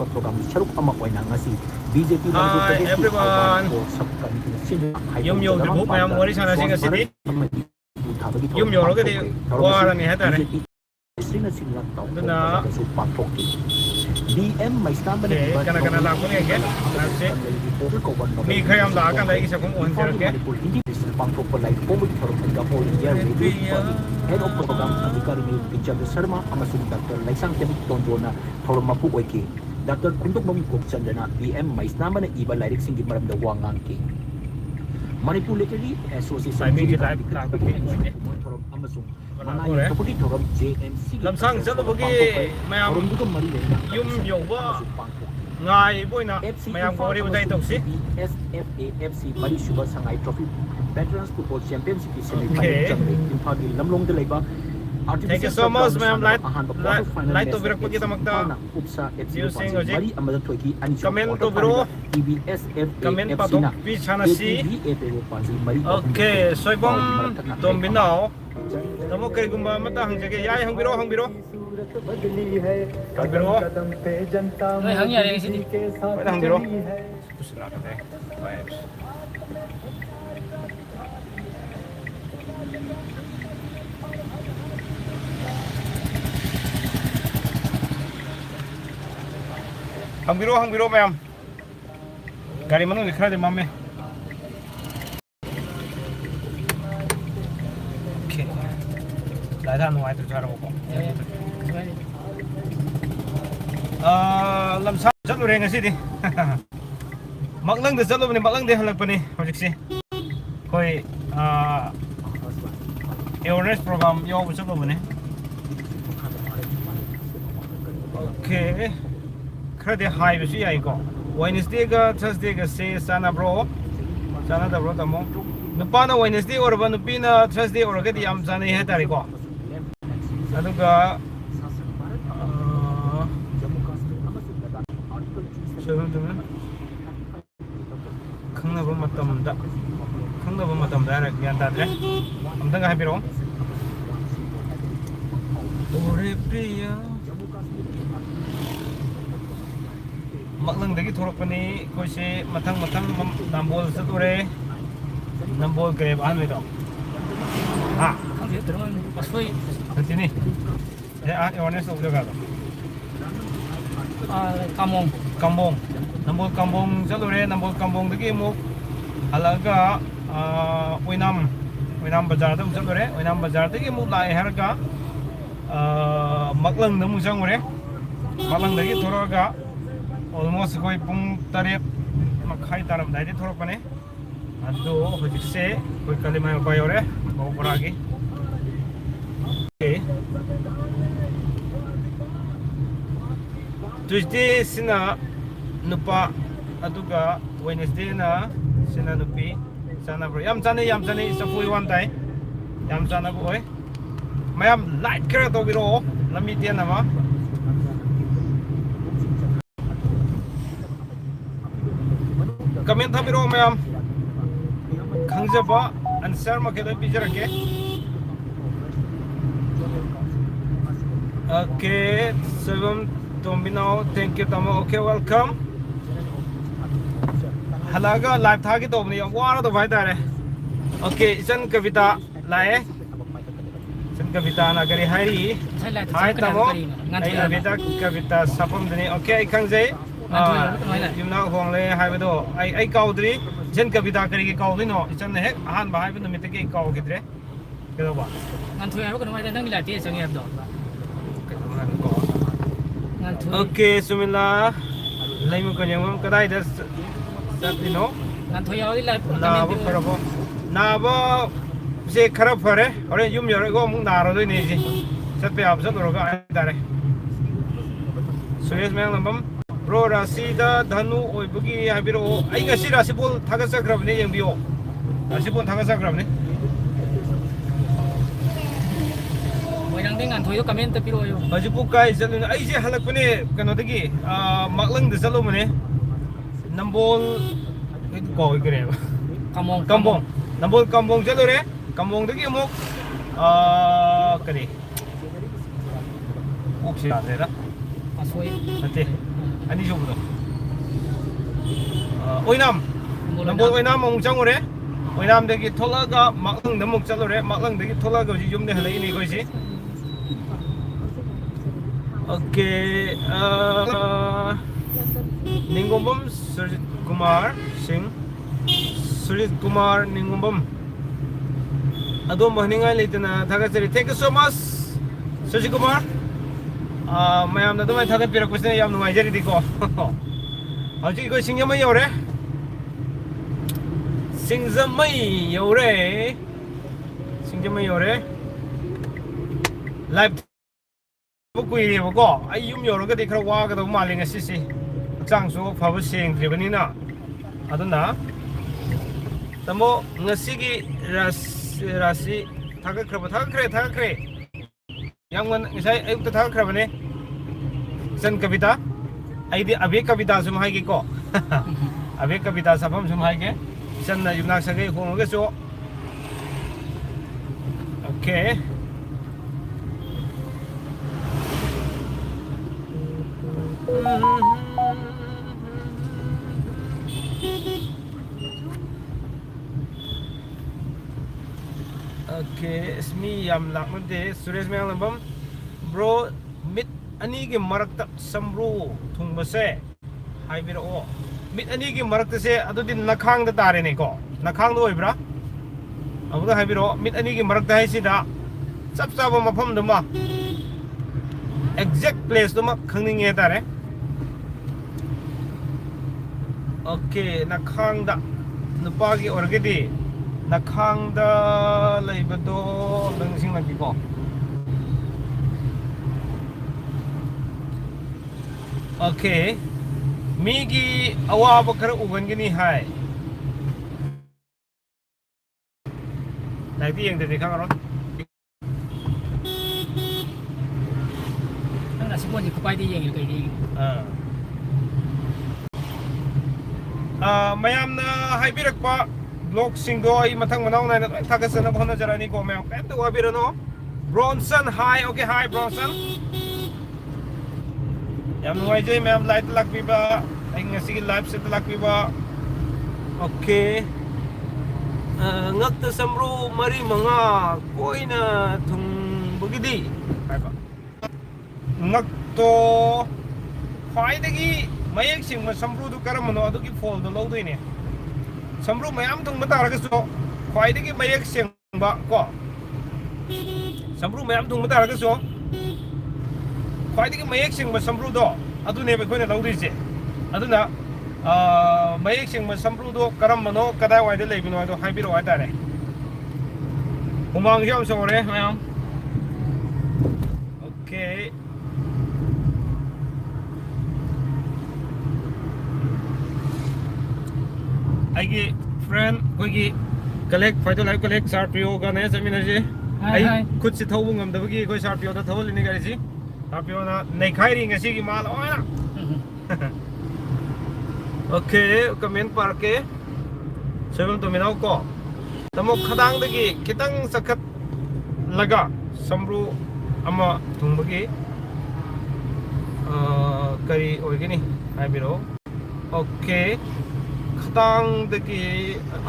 program Sharuk Ama Oina ngasi BJP everyone. Yum Youdrifaoba Mayam Wari Sasi ngasi Yum Yorogadi Warani hatare. Duna DM may stamina kana lakon ke nase mi khayam la kan lai sa kung on ke pangkok pelai pomit forum Singapore India Radio Head of Program Adhikari Pinjal Sharma amasung Dr. Laisang Temik Tondona forum mapu oike Dr. Kuntuk Mamikok Chandana BM may stamina iba lirik singgit maram da wangang ke Manipur Literary Association forum amasung Manay Kapudi forum JMC lamsang sa bagi mayam yum yoba ngai boina mayam ko ri budai tok si SFAFC Mari Suba Sangai Trophy Veterans Football Championship semi-final Imphal Lamlong de Laiba. Thank you so much, ma'am. Light to virak pagkita magta. Using ojik. Comment to bro. Comment pa to. Please hana si. Okay, so ibang dombinaw. Tamo kay gumba mata hang jage yay hang biro. Hang biro. Ay hang yari sini. Hang biro. Kusla ka te. Vibes. Hang biro ma'am. Gari manung dikhra de mamme. Okay. Dada nuai tu cara ko. Lamsa chalu re ngasi di. Maklang de chalu ni maklang de halak pani hojik si. Koi awareness program yo bu chalu bane. Okay. Kade high bisi ai ko Wednesday ga Thursday ga se sana bro sana da bro tamo nupa na Wednesday or ba nupi na Thursday or ga di am sana he tari ko aduga khangna ba matam da ra gyan da dre amdang ha biro ore priya Maklang dagi thorok pani koi se mathang nambol sature nambol grab an do ha Kami terus pasoi. sini ya awareness of the gado kambong nambol kambong sature nambol kambong dagi mo halaga Oinam bazar dum sature Oinam bazar dagi mo lai harga maklang namu sangure maklang dagi thoroga almost koi pung tarik makai taram dai thorok pane ado hojik se koi kalimai ko yore mau poragi okay Tuesday sina nupa aduga Wednesday na sina nupi sana bro yam chani sa fui one tai yam chana ko oi mayam light kara to biro lami tian nama Comment habiro mayam khangzaba answer makeda bijarake Okay seven tombinao thank you tamo okay welcome halaga live thagi to bni wara to bhai dare Okay isan kavita lae isan kavita na gari hari hai tamo ai avita kavita sapam dini okay khangzai Yumna hong le hai do ai kaudri jen kavita kari ke kaudri no isan ne ahan ba hai bu numit ke kaud gidre kedo ba Ngan thuya ko mai dang dilati sangi abdo. Okay sumila laimu ko nyam kadai das satino Ngan thuya odi live na ba parabo na ba se kharap phare ore yum yor go mung na ro doi ne ji sat pe ab sat ro ga dare Suyesh Mayam lambam Bro Rasida Dhanu oibugi habiro ai ngasi rasipol thagasakrabne yengbiyo rasipol thagasakrabne Moirang ding ngan thuyo comment ta piro yo. Hajipu kai jalun ai je halakpane kano dagi maklang de jalo mane nambol ko gre Kambong. nambol kambong jalo re kambong dagi mo kare ukse ade ra Pasoi. ate ꯑꯅꯤꯁꯨꯕꯗꯣ ꯑꯣꯏꯅꯥꯝ ꯅꯝꯕꯣꯜ ꯑꯣꯏꯅꯥꯝ ꯑꯃꯨꯛ ꯆꯪꯉꯨꯔꯦ ꯑꯣꯏꯅꯥꯝꯗꯒꯤ ꯊꯣꯛꯂꯛꯑꯒ ꯃꯥꯛꯂꯪꯗ ꯑꯃꯨꯛ ꯆꯠꯂꯨꯔꯦ ꯃꯥꯛꯂꯪꯗꯒꯤ ꯊꯣꯛꯂꯛꯑꯒ ꯍꯧꯖꯤꯛ ꯌꯨꯝꯗ ꯍꯜꯂꯛꯏꯅꯦ ꯑꯩꯈꯣꯏꯁꯤ okay Ningombam Surjit Kumar Ningombam अदोम हनिंगाई लेतना थागतरी thank you so much Surjit Kumar ma'am ना दुमाय थागत पिरकपसने याम नुंगाइजरी दिको हौजी को सिंगजमई यौरे लाइव कुईरेबको आई युम यौरगदि खरा वागदब माले ngasiси hacangsu phaba sengdribanina aduna tamo ngasigi rasi thagakre yamgan ngisai ayukta thagakrabane san kavita aidi abe kavita sum haige ko abe kavita sabam sum haige san na yumnak sagai honga so okay Okay, ismi yam lakmante Suresh Mayam lambam bro mit ani ge marakta samru thungbase haibira o mit ani ge marakta se adudi nakhang da tare ne ko nakhang do oibra abuda haibiro mit ani ge marakta haisida chap chaba mafam duma exact place duma khangninge tare okay nakhang da nupagi orgedi nakhang da leibado langsing lagi ko okay migi awaba khara ugan gini hai nai ti yeng de khang ron nang nasi pon di kupai di yeng kai di mayam na haibirak pa blog singdo ai mathang manau na thagasana bhona jarani ko mayam kai to wabirano Bronson hi okay hi Bronson yam nuai jai mayam light lakbiba ai ngasi gi live set lakbiba okay ngakta samru mari manga koina thung bugidi haiba ngakto khwaidagi mayek singma samru du karamano adugi fall do lowdoine samru mayam thung mataragaso khwaidagi mayek singba ko samru mayam thung mataragaso khwaidagi mayek singba samru do adune be khoina lowdise aduna mayek singma samru do karamano kadai waide leibino ado haibiro haitare humang jam sore mayam okay आइगे friend कोई collect फाइटो live collect सारपीओ का ने जमीनाजी आई खुद से थौबु ngamdabagi koi सारपीओ दा थौलिनि गारिजी सारपीओ ना nei khairi ngasi gi mal oina okay comment पार के सेवन तो मिनाव को तमो खदांग दगी खितंग सखत लगा समरू अमा थुंबगी करी ओइगनी हाइबिरो ओके खतांग दगी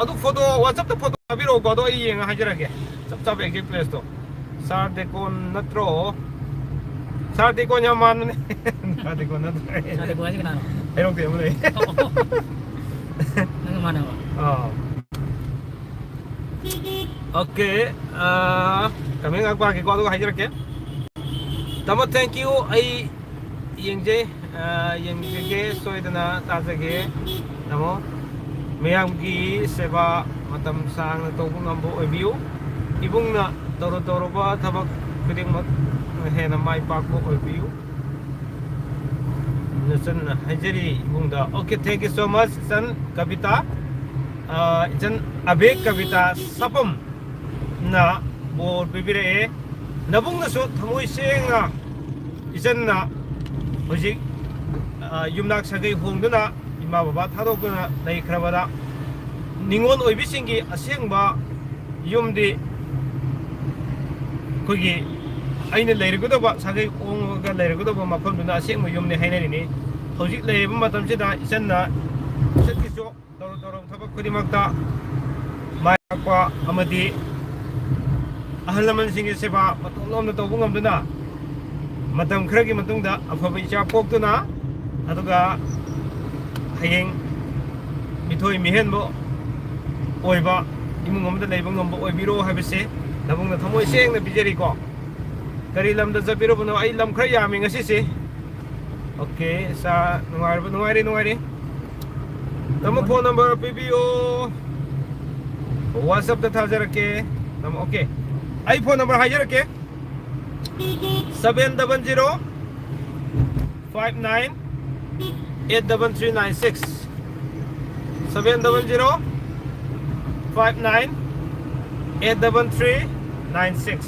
अदु फोटो व्हाट्सएप द फोटो अबिरो गदो येंगा हाजरागे चप चप एग्जैक्ट प्लेस तो सार देखो नत्रो सार देखो न्यामान ने सार देखो नत्रो Sa de kuai kana. एरो के मुले Nang mana ba? ओके कमें agba के गदो हाजरागे तमो thank you I येंजे येंगे सोइदना ताजगे NaMo mayamgi seba matam sang na tobung ambo oibiu ibungna toro ba thabak kudingmak hena mai pakko oibiu nasan hajari ibungda okay thank you so much san kavita jan abe kavita sapam na bor bibire nabungna so thamoi senga ijan na hojik yumnak sagai hongduna ima baba thadokuna nei khrabada ningon oibisingi asengba yumdi kogi aina leirgudoba sagai onga leirgudoba mafamduna asengba yumne hainarini ꯍꯧꯖꯤꯛ ꯂꯩꯔꯤꯕ ꯃꯇꯝꯁꯤꯗ ꯏꯆꯟꯅ ꯏꯆꯟꯒꯤꯁꯨ ꯇꯧꯔꯝ ꯊꯕꯛ ꯈꯨꯗꯤꯡꯃꯛꯇ ꯃꯥꯏ ꯄꯥꯛꯄ ꯑꯃꯗꯤ ꯑꯍꯜ ꯂꯃꯟꯁꯤꯡꯒꯤ ꯁꯦꯕꯥ ꯃꯇꯣꯝꯂꯣꯝꯗ ꯇꯧꯕ ꯉꯝꯗꯨꯅ ꯃꯇꯝ ꯈꯔꯒꯤ ꯃꯇꯨꯡꯗ ꯑꯐꯕ ꯏꯆꯥ ꯄꯣꯛꯇꯨꯅ ꯑꯗꯨꯒ ꯍꯌꯦꯡ ꯃꯤꯊꯣꯏ ꯃꯤꯍꯦꯟꯕ ꯑꯣꯏꯕ ꯏꯃꯨꯡ ꯑꯃꯗ ꯂꯩꯕ ꯉꯝꯕ ꯑꯣꯏꯕꯤꯔꯣ ꯍꯥꯏꯕꯁꯦ ꯅꯕꯨꯡꯅ ꯊꯃꯣꯏ ꯁꯦꯡꯅ ꯄꯤꯖꯔꯤꯀꯣ ꯀꯔꯤ ꯂꯝꯗ ꯆꯠꯄꯤꯔꯨꯕꯅꯣ ꯑꯩ ꯂꯝ ꯈꯔ ꯌꯥꯝꯃꯤ ꯉꯁꯤꯁꯦ ओके सा नुंगारी तम फोन नंबर पीबीओ व्हाट्सएप दा थाजरके तम ओके आई फोन नंबर हाजरके 700 59 83396 700 59 83396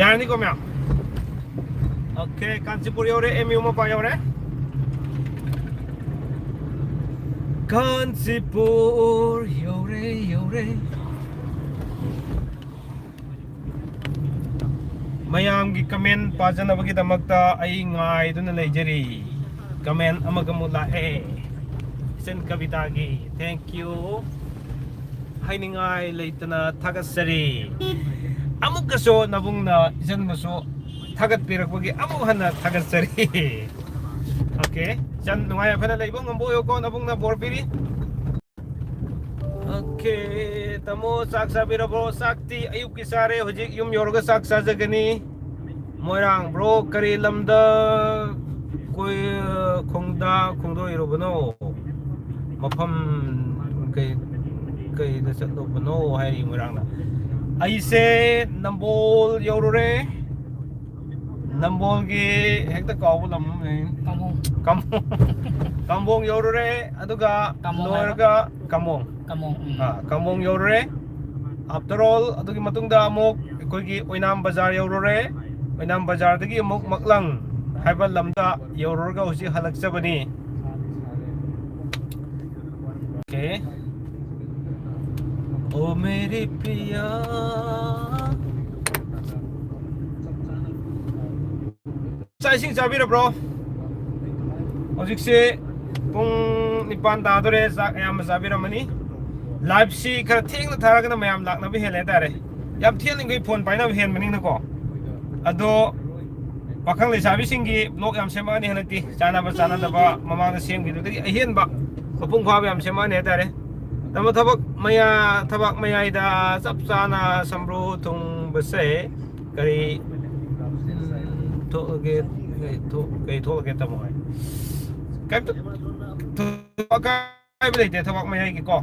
यानी को मैं ओके कांचीपुर योरे एमयू मपा योरे कांचीपुर योरे मयाम की कमेंट पाजनबगी दमकता आई ngai duna leijari कमेंट अमगा मुला ए सन कविता की थैंक यू हाइनिंगाई लेतना थागसरी अमुकसो नबुंगना इजनमसो थागत पिरकबगी अमु हन्ना थागसरी okay jan nungai phana leibong ngombo yoko nabungna borpiri okay तमो sak sabira bro sakti ayuk ki sare hojik yum yorga sak sajagani moirang bro kari lamda koi khongdo irobano mafam kai da chatlo bano hai moirang na aise nambol yorore nambol gi hekta kaw lam kamong yorore aduga norga kamong kamong yorore after all adugi matungda amok koigi oinam bazar yorore oinam bazar dagi amok maklang haiba lamda yororga hosi halakjabani okay ओ मेरी पिया चाइसिंग चाबिरब्रो हौजिकसे पुंग 9 तादोरे चाक याम चाबिरमनी live सी खरा थेंगना थारगना मयाम लाकनबे हेले तारे याम थेलिंगै phone पाइना हेनमनिंगको अदो पाखंग लेसाबी सिंगी blog याम सेमानी हनती चाना दबा ममांग सेमगिदुदि अहेनबा मपुंग फाब याम सेमानी तारे तम थबक मयाइदा चप चाना समब्रो थुंग बसे करी थोगे तमो है काय लेते थबक मयाइ की को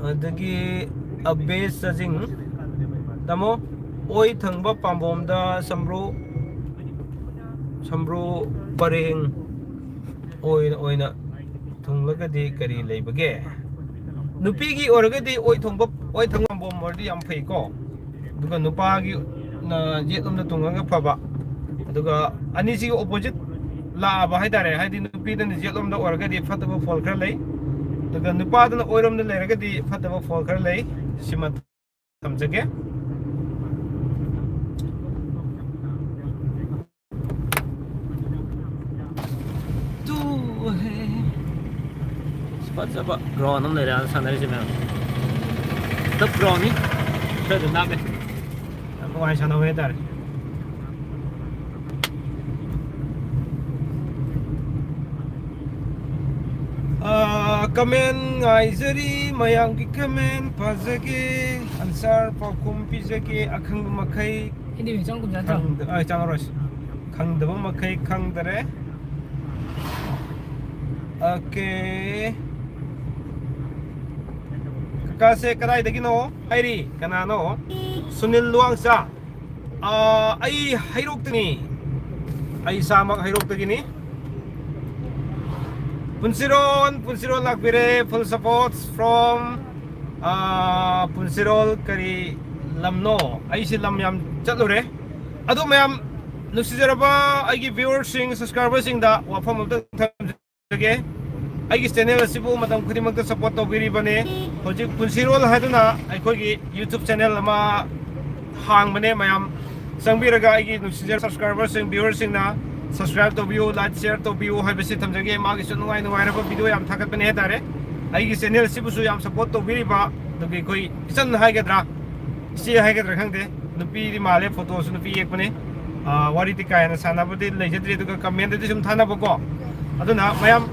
अदगी अबेस सजिंग तमो ओइ थंगबा पाम्बोमदा समब्रो परेंग ओइना थुंगलगदी करी लेबगे नुपीगी ओरगदी ओइ थंगबा बोम ओरदी याम फैको दुगा नुपागी ना जेतुमना तुंगंगा फबा दुगा अनिसी ऑपोजिट लाबा हाइदारे हाइदि नुपीदन जेतुमदा ओरगदी फतबा फॉल खर लै दुगा नुपादन ओइरमदा लेरगदी फतबा फॉल खर लै सिमा समजगे तू है What's up? Grown on the other side of the mountain. The brownie, the nugget. I'm going to know that. Comment, Izari, Mayam ki comment, Pazake, answer for Kumpizake, Akang Makai. Hindi minsan kung dyan Ay, Chang Rosh. Kang Dabo Makai, Kang Dare. Okay. Kasi kadai dagi no hairi kanano sunil luangsa ay hairok tini ay samak hairok tagi ni punsiron lagbire full support from punsirol kari lamno ay si lam yam chatlore adu mayam nusizaraba ay gi viewers sing subscribers sing da wafam of the I channel asibu matam khudimagta support tawbiri bane hojik punsirol haduna aikoi gi YouTube channel ama hang bane mayam ꯆꯪꯕꯤꯔꯒ ꯑꯩꯒꯤ ꯅꯨꯡꯁꯤꯖ ꯁꯕꯁꯀ꯭ꯔꯥꯏꯕꯔꯁꯤꯡ ꯚ꯭ꯌꯨꯋꯔꯁꯤꯡꯅ subscribe ꯇꯧꯕꯤꯌꯨ like ꯁꯤꯌꯔ ꯇꯧꯕꯤꯌꯨ ꯍꯥꯏꯕꯁꯤ ꯊꯝꯖꯒꯦ ꯃꯥꯒꯤꯁꯨ ꯅꯨꯡꯉꯥꯏꯔꯕ video ꯌꯥꯝ ꯊꯥꯒꯠꯄꯅꯦ ꯍꯥꯏꯇꯥꯔꯦ ꯑꯩꯒꯤ ꯆꯦꯅꯦꯜꯁꯤꯕꯨꯁꯨ ꯌꯥꯝ ꯁꯞꯄꯣꯔꯠ ꯇꯧꯕꯤꯔꯤꯕ ꯑꯗꯨꯒꯤ ꯑꯩꯈꯣꯏ ꯏꯆꯟ ꯍꯥꯏꯒꯗ꯭ꯔꯥ ꯏꯆꯦ ꯍꯥꯏꯒꯗ꯭ꯔꯥ ꯈꯪꯗꯦ ꯅꯨꯄꯤꯗꯤ ꯃꯥꯜꯂꯦ ꯐꯣꯇꯣꯁꯨ ꯅꯨꯄꯤ ꯌꯦꯛꯄꯅꯦ ꯋꯥꯔꯤꯗꯤ ꯀꯥ ꯍꯦꯟꯅ ꯁꯥꯟꯅꯕꯗꯤ ꯂꯩꯖꯗ꯭ꯔꯤ ꯑꯗꯨꯒ ꯀꯃꯦꯟꯗꯗꯤ ꯁꯨꯝ ꯊꯥꯅꯕꯀꯣ ꯑꯗꯨꯅ ꯃꯌꯥꯝ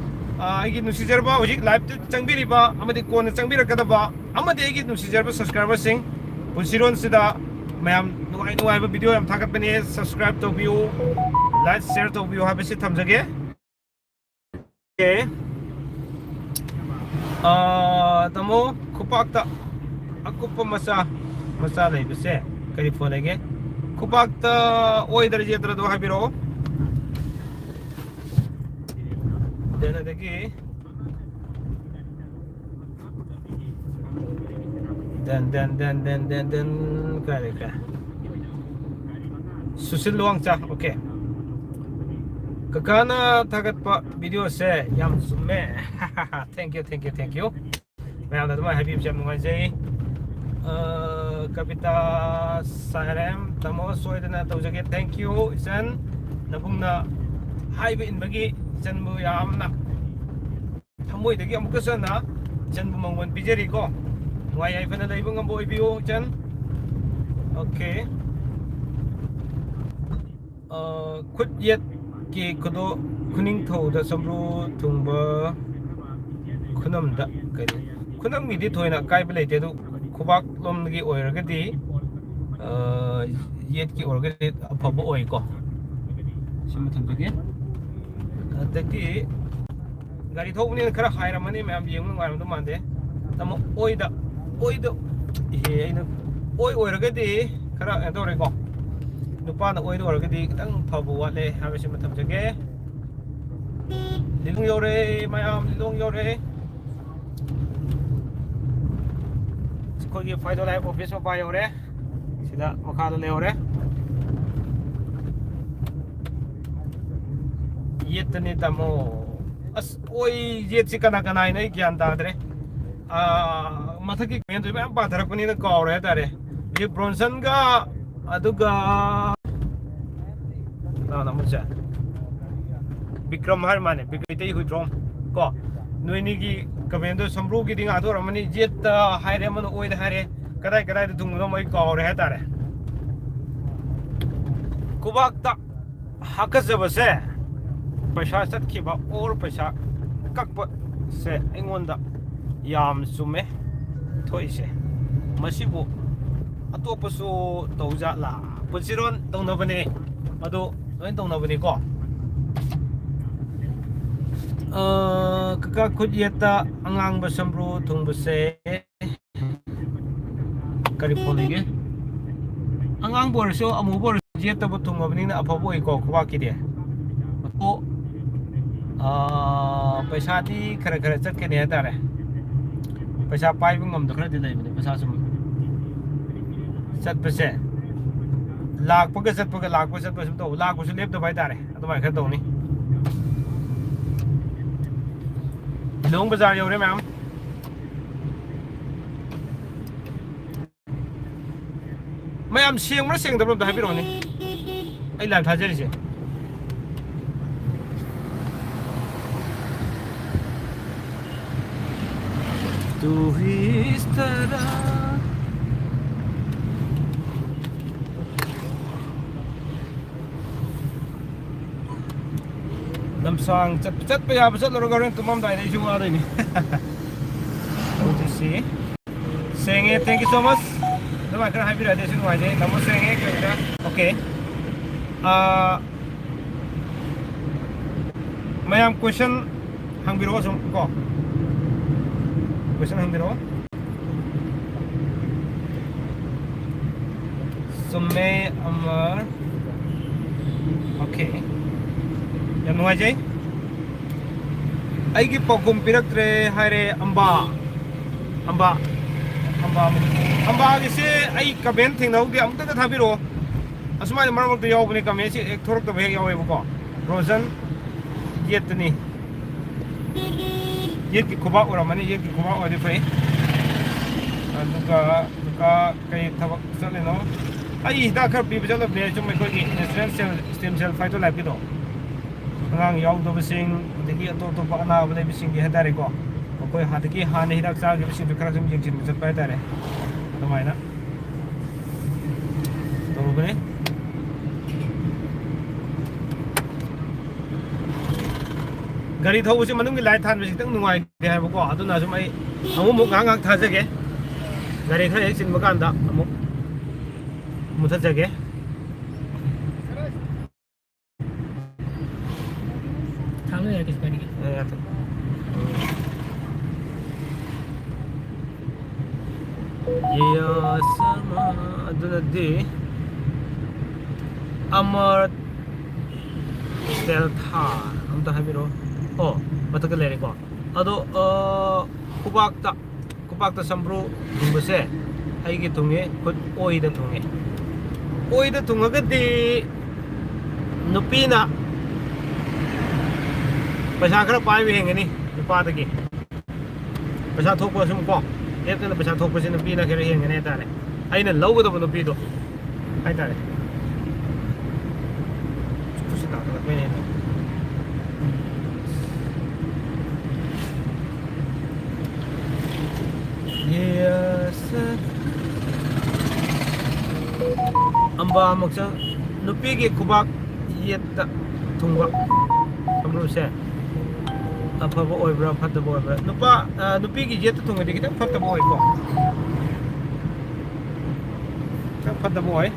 ꯑꯩꯒꯤ ꯅꯨꯡꯁꯤꯖꯔꯕ ꯍꯧꯖꯤꯛ ꯂꯥꯏꯚꯇ ꯆꯪꯕꯤꯔꯤꯕ ꯑꯃꯗꯤ ꯀꯣꯟꯅ ꯆꯪꯕꯤꯔꯛꯀꯗꯕ ꯑꯃꯗꯤ ꯑꯩꯒꯤ ꯅꯨꯡꯁꯤꯖꯔꯕ ꯁꯕꯁꯀ꯭ꯔꯥꯏꯕꯔꯁꯤꯡ ꯄꯨꯟꯁꯤꯔꯣꯟꯁꯤꯗ ꯃꯌꯥꯝ ꯅꯨꯡꯉꯥꯏꯕ ꯚꯤꯗꯤꯑꯣ ꯌꯥꯝ ꯊꯥꯒꯠꯄꯅꯦ ꯁꯕꯁꯀ꯭ꯔꯥꯏꯕ ꯇꯧꯕꯤꯌꯨ ꯂꯥꯏꯛ ꯁꯤꯌꯔ ꯇꯧꯕꯤꯌꯨ ꯍꯥꯏꯕꯁꯤ ꯊꯝꯖꯒꯦ ꯇꯥꯃꯣ ꯈꯨꯄꯥꯛꯇ ꯑꯀꯨꯞꯄ ꯃꯆꯥ ꯂꯩꯕꯁꯦ ꯀꯔꯤ ꯐꯣꯟ ꯂꯩꯒꯦ ꯈꯨꯄꯥꯛꯇ ꯑꯣꯏꯗ꯭ꯔ ꯌꯦꯠꯇ꯭ꯔꯗꯣ ꯍꯥꯏꯕꯤꯔꯛꯑꯣ ꯑꯗꯒꯤ then kare Susil Luangcha okay kakana thagatpa video se yam summe thank you mayam da ma habib jam ngai jai kapita saram tamo soidana tawjage thank you isan nabungna haiba inbagi janbu yamna thamoi dagi amukka sana janbu mangwan bijari ko why I fana dai bang boy biu chan okay khut yet ki kudo kuning thau da samru thungba khunam da kari khunam mi di thoina kai ba leite du khubak lom gi oiragadi yet ki orgadi afaba oi ko simu thambage adaki gari thobuni khara hairamani mayam yeng ngai ram du mande tamo oida aina oiragadi khara endore ko nupana oido oragadi kitang phaba wale habisi mathamjage lilung yore mayam lilung yore kogi faido lai office ma pa yore sida makhala le yore yetni tamo as oi yet sikana kana ina gyan ta dre mathaki men do ba tharakpani na kawre tare ye bronson ga aduga na mucha Bikram har mane bikaitai huidrom ko noini gi kamendo samru gi dinga thor mani jet haire man oid haire kadai da thungno mai kawre ha tare kubak ta hakazabase paisa sat khiba or paisa kakpa se engonda yam sume thoise masibu atopasu tawja la pusiron tongnabane adu loin tongnabane ko kaka khudyeta angang basamru thungbase kari polige angang borso amu bor jeta bu thungabani na afaboi ko khwa kide to paisa di khara chat ke ne tare paisa pai bu ngam do khara di leibane paisa sum chat pase lak paga chat paga lak pa chat pa sum to lak bu su lep do bai tare adumai khara tawni Long bazaar yore ma'am mayam siang mara siang dabram da habiro ni ai live thajari se tu hi is tarah sang chat pa ya basat loro garing tumam dai dai juwa dai ni OTC senge thank you so much dama kar happy rade sin wai dai namo senge kya okay mayam question hangbiro sum ko question hangbiro summe amar okay yam nuai jai aigi pogum piraktre haire amba gi se ai kaben thingnau gi amta ta thabiro asmai maram to yawbni kame se ek thorok to bheg yawe ko rojan yetni yet ki khoba oramani yet ki khoba ori fai aduga kai thabak chale no ꯑꯩ ꯍꯤꯗꯥꯛ ꯈꯔ ꯄꯤꯕ ꯆꯠꯂꯕꯅꯦ ꯁꯨꯝ ꯑꯩꯈꯣꯏꯒꯤ natural stem ꯁꯦꯜ ꯐꯥꯏꯇꯣ ꯂꯥꯏꯐꯀꯤꯗꯣ ꯑꯉꯥꯡ ꯌꯥꯎꯗꯕꯁꯤꯡ ꯑꯗꯒꯤ ꯑꯇꯣꯞ ꯑꯇꯣꯞꯄ ꯑꯅꯥꯕ ꯂꯩꯕꯁꯤꯡꯒꯤ ꯍꯥꯏꯇꯥꯔꯦꯀꯣ ꯑꯩꯈꯣꯏ ꯍꯥꯟꯅ ꯍꯤꯗꯥꯛ ꯆꯥꯈꯤꯕꯁꯤꯡꯗꯨ ꯈꯔ ꯁꯨꯝ ꯌꯦꯡꯁꯤꯟꯕ ꯆꯠꯄ ꯍꯥꯏꯇꯥꯔꯦ ꯑꯗꯨꯃꯥꯏꯅ ꯇꯧꯔꯨꯕꯅꯤ ꯒꯥꯔꯤ ꯊꯧꯕꯁꯤ ꯃꯅꯨꯡꯒꯤ ꯂꯥꯏꯠ ꯊꯥꯟꯕꯁꯤ ꯈꯤꯇꯪ ꯅꯨꯡꯉꯥꯏꯇꯦ ꯍꯥꯏꯕꯀꯣ ꯑꯗꯨꯅ ꯁꯨꯝ ꯑꯩ ꯑꯃꯨꯛ ꯉꯥꯏꯍꯥꯛ ꯊꯥꯖꯒꯦ ꯒꯥꯔꯤ ꯈꯔ ꯍꯦꯛ ꯆꯤꯟꯕ ꯀꯥꯟꯗ ꯑꯃꯨꯛ ꯃꯨꯊꯠꯆꯒꯦ Thang nữa cái gì sama adunadi Amar Delta amta habiro oh mataka lere ko ado kubakta sambru dumbase aigi tunge khut oida tungagadi nupina paisa khara paibi hengani nupadagi paisa thokpa sum ko leptana paisa thokpa sin nupina khara hengani tare aina lawgadaba nupido hai tare amba maksa nupi gi kubak yetta thungba amru se afaba oibra phataba oibra nupi gi yetta thungba di kitang phataba oi ko phataba oi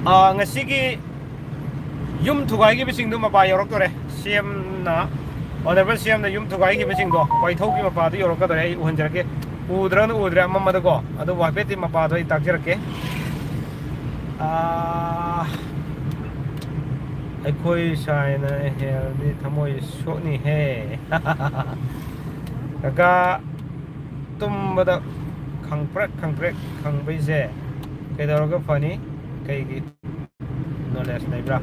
ngasigi yum thugai gi bising du mapa yorok tore cm na honorable cm na yum thugai gi bising do paithau gi mapa du yorok tore ai uhonjarake udra mamada ko adu wapeti mapa do i takjarake akhoi saina hel ni thamoi soni he kaka tumbada khangprek khangbai je kedoroga fani kaigi knowledge naibra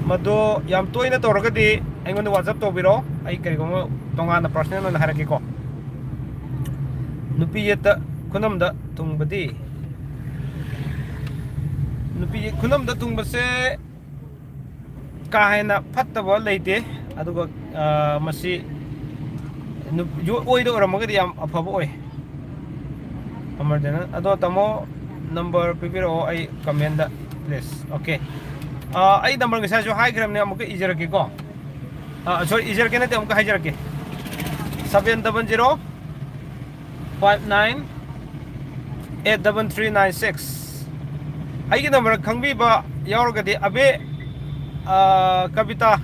mado yam toina toragadi aingon whatsapp to biro ai kari ko tongana personal na haraki ko nupi yeta khunamda tungbadi nupi khunamda tungbase ka haina phattaba leite aduga masi oida oramagadi yam afaba oi amardena ado tamo number pipiro ai comment da please okay ai number ngasa jo high gram ne amuk ijarake ko sorry ijarake na te amuk hijarake 700 59 83396 ai gi number khangbi ba yauragadi abe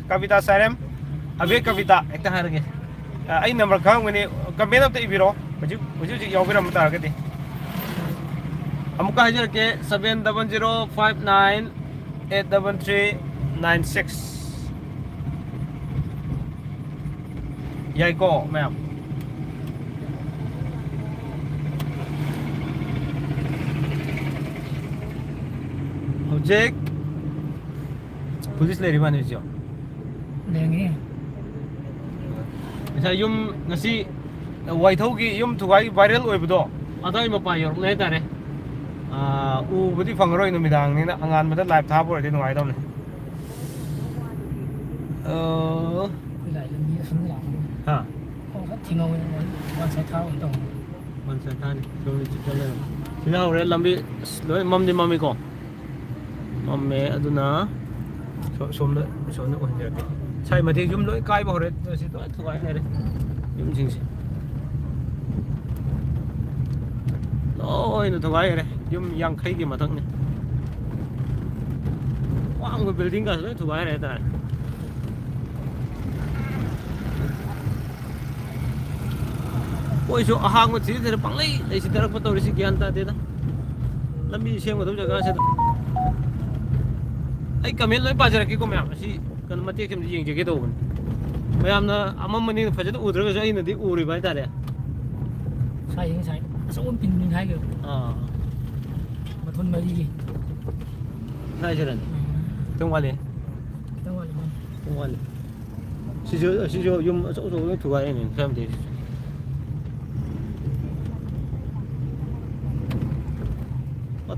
kavita sarem abe kavita ekta harage ai number khangani comment of the ibiro buju yaubiram taragadi amuka hajarake 70059833396 yai ko ma'am object police le riban jo Dengi. isa yum ngasi waithau gi yum thugai viral oibdo adai mapa yor nei tare ubudi fangroi numidang ni na angan mata live tha bor di ngai dom ne Lại là như súng lỏng. ha Không có thì ngồi quan sát thao ở đồng. man sa than so ni chale sina hore lambi loi mamdi mami ko mamme aduna somda sona on jare sai mati yum loi kai ba hore si to thugai ne re yum jing si loi no thugai re yum yang khai gi mathang ne wang ko building ka loi thugai re ta Oi so ahang chi thera panglei dei si tarak pato ri si gyan ta de da lambi sem ko jaga se ai comment loi pajar ki ko me si kan mate kem yeng je ke do mayam na amam mani phajat udra ga ai na di uri bai ta le Sai những sai. Sống ôn pin mình hay kiểu. Mà thôn mấy gì? sai jaran tung wale Đâu rồi mà. tung wale sijo yum aso so tu ga ni sam de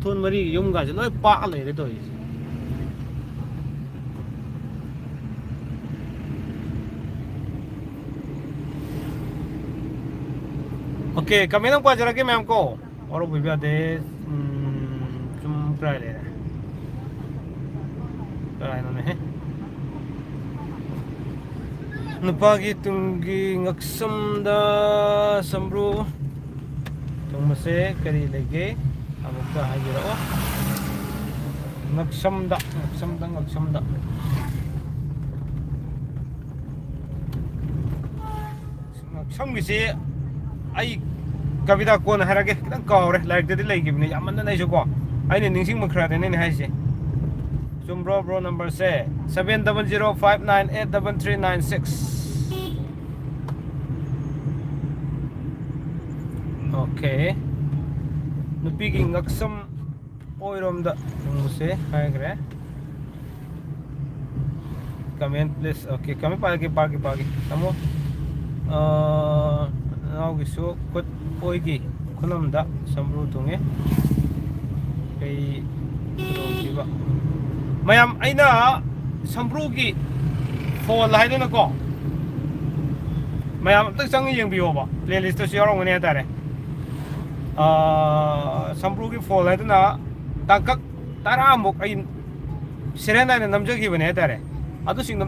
thôn mari yum ga loi pa le de toi okay kami nang pa jara ke ma'am ko oro bibya de zum try le try no ne nupagi tunggi ngaksam da sambru tung mase kari lege amukka hajira o ngaksam da ngaksam gisi ai kavita kon harage kitang kawre like de legi bne yamanna nai ko ai ne ningsing makhra de ne haise Bro number say 700598396. Okay. Nupigi ngaksam oirom da muse hai gre. Comment please. Okay, kami pagi. Kamu now gisu kut oigi kunam da sambru tunge. Kai ba. Mayam aina sambrugi phone lai do na ko mayam tak sang yeng bi ba playlist to share ngone tare sambrugi phone lai do na takak tara muk ain serena na namjagi bane tare adu sing nam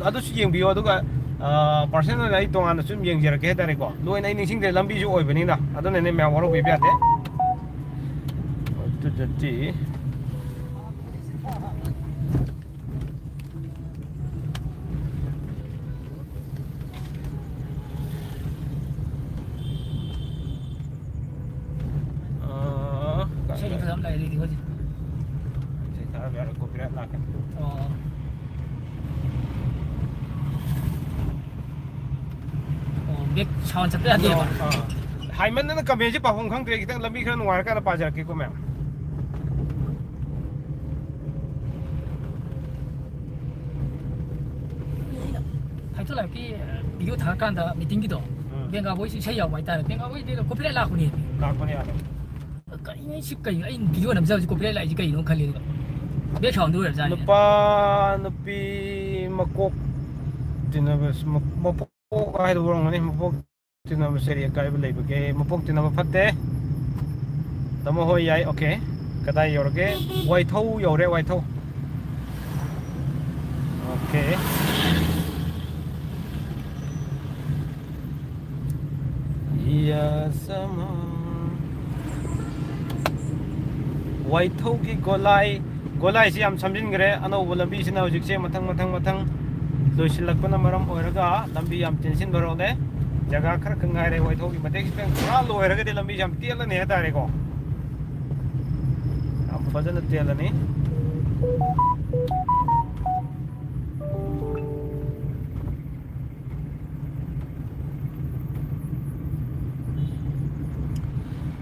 adu yeng bi do ga personal ai tong an sum yeng jera ke tare ko loi nai ning sing de lambi ju oi bani na adu ne me waro bi bya de to jati lại đi thì có gì biết chọn chắc là gì mà hai mình nó cầm về chứ bảo không khăng tiền kita lebih kan ngoài cái là bao giờ kia của mẹ hay tức là cái ví dụ thằng can đó meeting cái đó bên cạnh với sẽ giàu vậy ta bên cạnh với đây là có phải là cái này cái này chỉ cái anh ví dụ làm sao chỉ có phải lại chỉ cái nó khai liền biết chọn đâu ra nupi makok tinabas mapok ay durong ni mapok tinabas seriya kay balay bagay mapok tinabas fatte tamo hoy yai okay kadai yorge wai thau yore wai thau okay iya sama wai thau ki golai si am samjin gre ano lambi sina hojik se mathang loisilak na maram oiraga lambi am tensin barode jaga khar kangai re wai thau ki matek speng pura loiraga de lambi jam tiala ne ta re ko am fazana tiala ne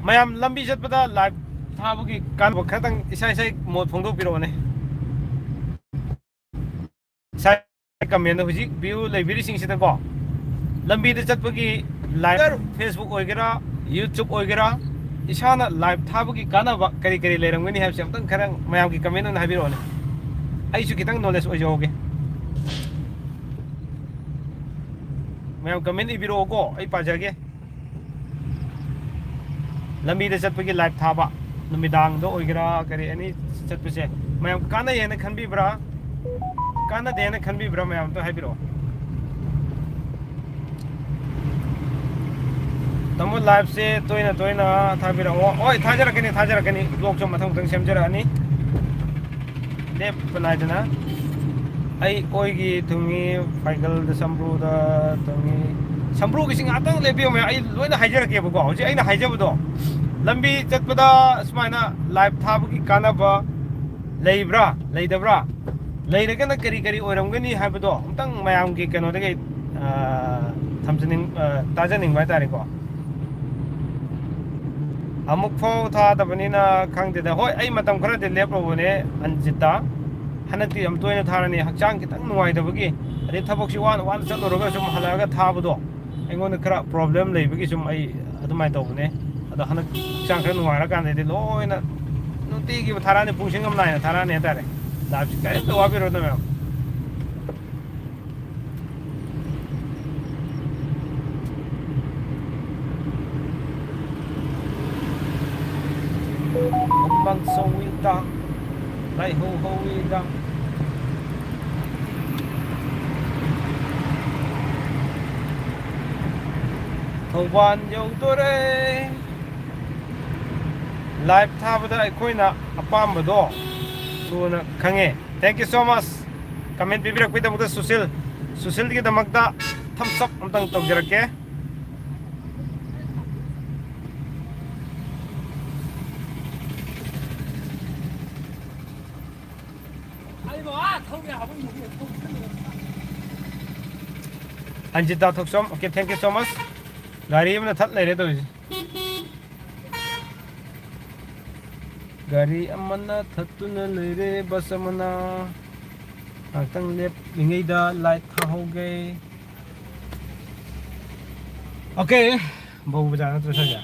mayam lambi jat pada live थाबुगी कान खतंग इसाई मोद फोंदो पिरोने साइ comment हुजी view library सिंग सिदा को लंबी दे चतपगी live Facebook ओइगेरा YouTube ओइगेरा इसाना live थाबुगी काना करी करी लेरंगनी हाब से तंग खरंग मयाम की कमेन्ट न हाबिरोने आइसु कितंग नॉलेज ओइजोगे मयाम कमेन्ट इबिरो को आई पाजगे लंबी दे चतपगी लाइव थाबा numitang do oigra kari ani chatpese mayam kana yena khanbi bra kana dena khanbi bra mayam to haibiro tamo live se toina thabira oi thajara kani blog chom mathang tang semjara ani le panai dana ai oigi thungi final da sambru ki sing atang lebio me ai loina haijara ke bo hoji aina haijaba do lambi chatpada smaina live thabki kanaba leibra leidabra leiragana kari oiramgani haibado amtang mayam ki kano de thamjaning tajaning bai tare ko amuk phau tha da banina khangde da hoi ai matam khara de lepro bone anjita ꯍꯟꯗꯛꯇꯤ ꯌꯥꯝ ꯇꯣꯏꯅ ꯊꯥꯔꯅꯤ ꯍꯛꯆꯥꯡ ꯈꯤꯇꯪ ꯅꯨꯡꯉꯥꯏꯇꯕꯒꯤ ꯑꯗꯩ ꯊꯕꯛꯁꯤ ꯋꯥꯅ ꯆꯠꯂꯨꯔꯒ ꯁꯨꯝ ꯍꯜꯂꯛꯑꯒ ꯊꯥꯕꯗꯣ ꯑꯩꯉꯣꯟꯗ ꯈꯔ ꯄ꯭ꯔꯣꯕ꯭ꯂꯦꯝ ꯂꯩꯕꯒꯤ ꯁꯨꯝ ꯑꯩ ꯑꯗꯨꯃꯥꯏꯅ ꯇꯧꯕꯅꯦ ꯑꯗꯣ ꯍꯟꯗꯛ ꯍꯛꯆꯥꯡ ꯈꯔ ꯅꯨꯡꯉꯥꯏꯔꯀꯥꯟꯗꯗꯤ ꯂꯣꯏꯅ ꯅꯨꯡꯇꯤꯒꯤ ꯊꯥꯔꯛꯑꯅꯤ ꯄꯨꯡꯁꯤꯡ ꯑꯃ ꯅꯥꯏꯅ ꯊꯥꯔꯛꯑꯅꯤ ꯍꯥꯏꯇꯥꯔꯦ ꯂꯥꯏꯐꯁꯤ ꯀꯔꯤꯝꯇ ꯋꯥꯕꯤꯔꯣꯗ ꯃꯌꯥꯝ Kumbang sawita Lai ho howida Thawban yawdore Live thabada aikoina apambado suna khange Thank you so much Comment pibirakpidamukta Susil ki damakta thumbs up amtang tawjarake Anjita Thoksom, okay, thank you so much. Gari amna that lere to. Gari amna thatuna lere bus amna tang lep lingai da light tha ho gaye. Okay, bau bajana to saja.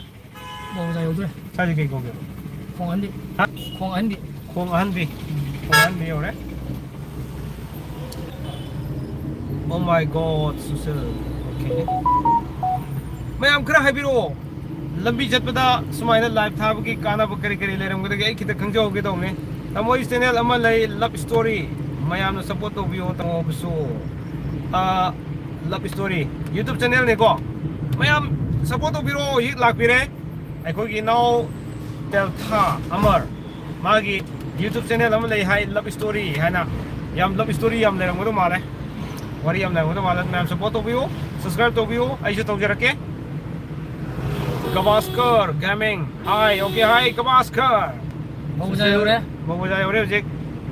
Bau bajana Youdre. Saja ke ko ge. Khong andi. Ha? Khong andi. Khong andi ore. Oh my god, Susil. Okay. Mayam kara habiro. Lambi chatpada sumaina live thabagi kana bakari kari leramgada ai kita khangjo ge dawne. Tamoi channel ama lai love story. Mayam na support to view tamo busu. Love story. YouTube channel ne ko. Mayam support to biro hi lakpire. Ai ko gi now tel tha amar. Magi YouTube channel ama lai hai love story haina. Yam love story yam leramgada male. Wari am nago malat ma'am support to view subscribe to view I should tawjar ke Gavaskar gaming hi okay hi Gavaskar Bau bajana Youdre. Jik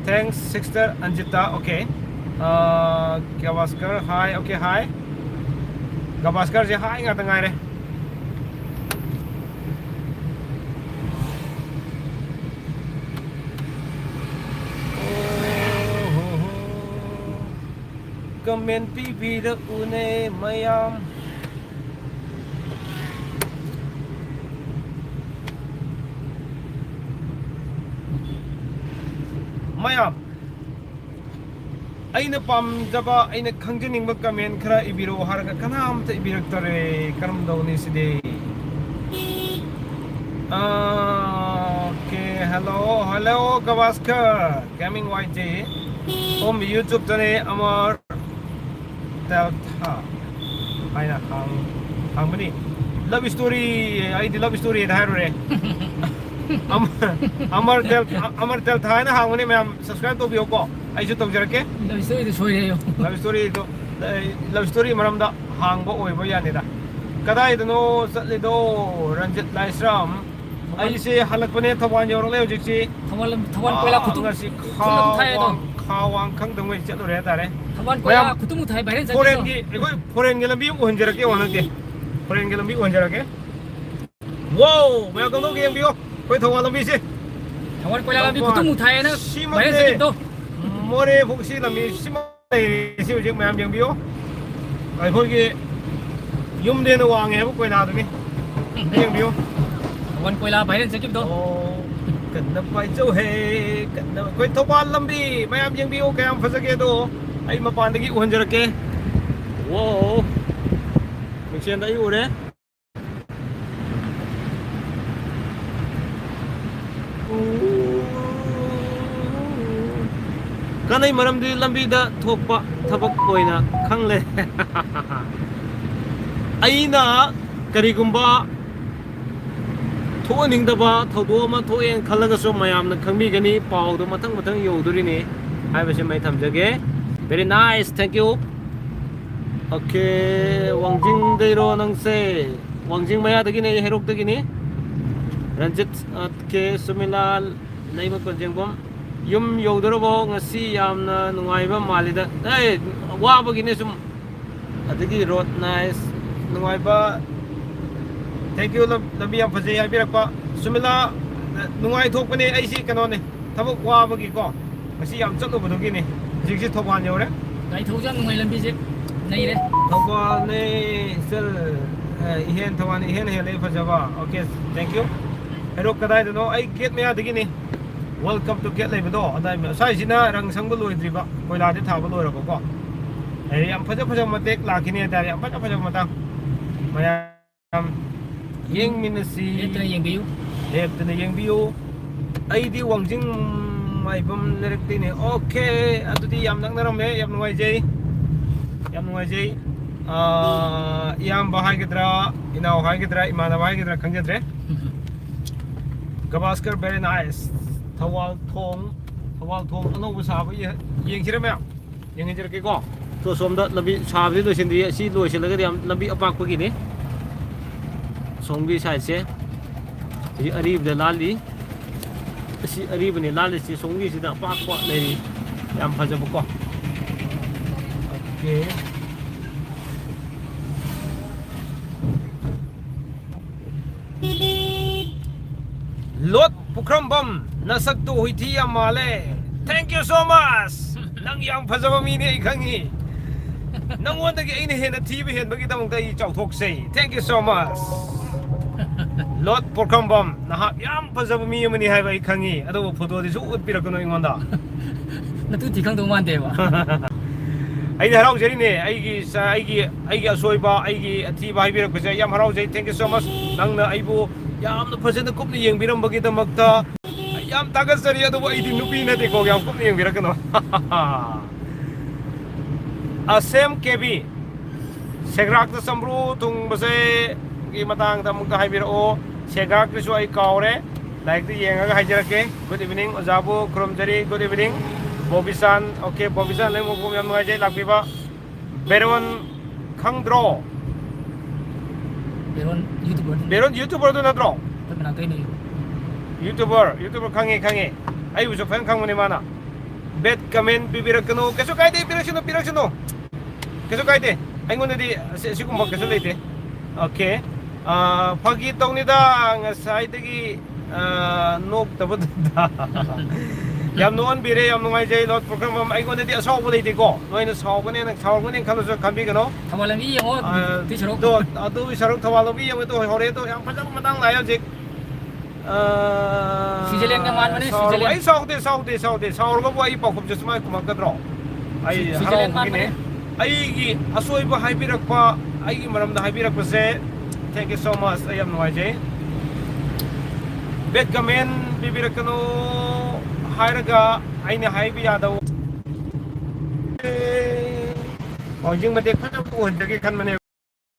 thanks sister Anjita okay Gavaskar hi okay hi Gavaskar je hi nga tangai re Comment pipira une mayam Mayam aina pamjaba aina khangjaningba comment khara ibiro harga kanamta ibiraktare karam dawni side Okay hello Gavaskar gaming YJ Om YouTube channel amar tel tha aina khang bani love story ai di love story da haro re amar tel tha na hang bani ma'am subscribe to bio ko ai ju tong jarake Love story to soi yo. love story maram da hang bo oi bo yani da kadai dano satli do Ranjit Laisram ai se halak bane thawban yor le hojik si Thawban koila kutum. si Kutum thai do. khawang khang dang wei chat re ta re Thawban koila kutum thai bahre sa. foreign ki ekoi foreign ge lambi ko honjarake wana ke foreign ge lambi ko honjarake wow मैं कहता हूँ कि MBO कोई थवा लंबी से Thawban koila lambi kutum thai na bahre sa do. मोरे फुक्सी लंबी सिमा से उजे मैं एमबीओ आई फोन के युम देन वांग है कोई ना दनी MBO Thawban koila bahre sa do. कन्ना पाई चो है कन्ना कोई थवा लंबी मैं एमबीओ क्या हम फंस गए तो आई मपान की honjarake वो मिक्शन दा यूरे kanai maram di lambi da thokpa thabak oina khangle aina karigumba thoning da ba thodo ma thoen khalaga so mayam na khangmi gani paw do mathang yoduri ni hai ba se mai thamjage very nice thank you okay wangjing dei ro nang se wangjing maya dagi ne herok dagi ni Ranjit ke sumila naima ko jengbom yum yodorobo ngasi yamna nungaiba malida ai wabagi ne sum adagi road nice nungaiba thank you lambi am phajai habirakpa sumila nungai thokpane ai si kano ne thabak wabagi ko ꯉꯁꯤ ꯌꯥꯝ ꯆꯠꯂꯨꯕꯗꯨꯒꯤꯅꯤ ꯍꯧꯖꯤꯛꯁꯤ ꯊꯧꯕꯥꯜ ꯌꯧꯔꯦ ꯒꯥꯔꯤ ꯊꯧꯕ ꯌꯥꯝ ꯅꯨꯡꯉꯥꯏ ꯂꯝꯕꯤꯁꯦ ꯅꯩꯔꯦ ꯊꯧꯕꯥꯜꯅꯦ ꯆꯜ इहेन थवान इहेन हेले फजबा ओके थैंक यू हेरो कदाय दनो आई गेट में आदगिनी वेलकम टू गेट लेबदो अदाय साइसिना रंग संग लोइद्रिबा कोइलादि थाबा लोइरबको ए याम फज फज मतेक लाखिनी तारे याम फज फज मतang मयाम येंगमिनसि ꯍꯦꯛꯇꯅ ꯌꯦꯡꯕꯤꯌꯨ हेबतने येंगबियो आइदि वांजिंग Maibam लेरक्तिने okay अदुदि yam नंगनरमे yam नुवाइजै iyamba haigidra inaw haigidra imanaba haigidra khangjadre Gavaskar very nice thawal thong anouba saba yengsira mya yengijirke ko to somda lambi sabdi loisindri si loisilaga yam lambi apakpagi ni songbi side se si aribda lali si aribani lali si songbi sida apakwa leri yam phajaba ko okay Lot Pukrambam Nasaktu Huitia Male. Thank you so much. Nang yang phajaba mi ni khangi. Nang won dagi aina hena TV hen bagi tamang tai chau thok sei. Thank you so much. Lot Pukrambam nah yang phajaba mi mani hai bai khangi. Ado photo di su ut pirakono ingonda. natu ti khang dong man de ba ai harau jeri ne ai gi asoiba ai gi athi bai birak pese yam harau jai. Thank you so much. Nang na aibu yam na phajana kupni yengbiram bagi tamakta yam tagasari adu ai di nupi na de ko yam kupni yengbirakno asem kebi segrak ta samru tung base gi matang ta mukta hai biro segrak su ai kaure like di yenga haijarake. Good evening ojabu kromjari. Good evening Bobisan. Okay Bobisan leng mo yam ngai jai lakbiba beron khangdro beron YouTuber do nadro tamna kai ni YouTuber khange ai uso fan khangmani mana bet comment bibirakno keso kaide birakshino keso kaide aingon di sigum keso leite okay phagi tongni da ngasai dagi nok tabada yam non bire yam ngai jai lot program aingon di asau bo leite ko noina saugane na saugane khaloso khambi gano thawal lambi yengo ti sarok do adu sarok thawal lambi yang to hore to yang phajam matang lai jik Switzerland ka man mane Switzerland ai saude saur go ai pakhum jasma kumak kadro ai Switzerland man ne ai gi asoi ba hai birak pa ai gi maram da hai birak pa se thank you so much I am noise bet kamen bibirak no hairaga aina hai bi yadaw jing ma dek phajam ko hon dagi khan mane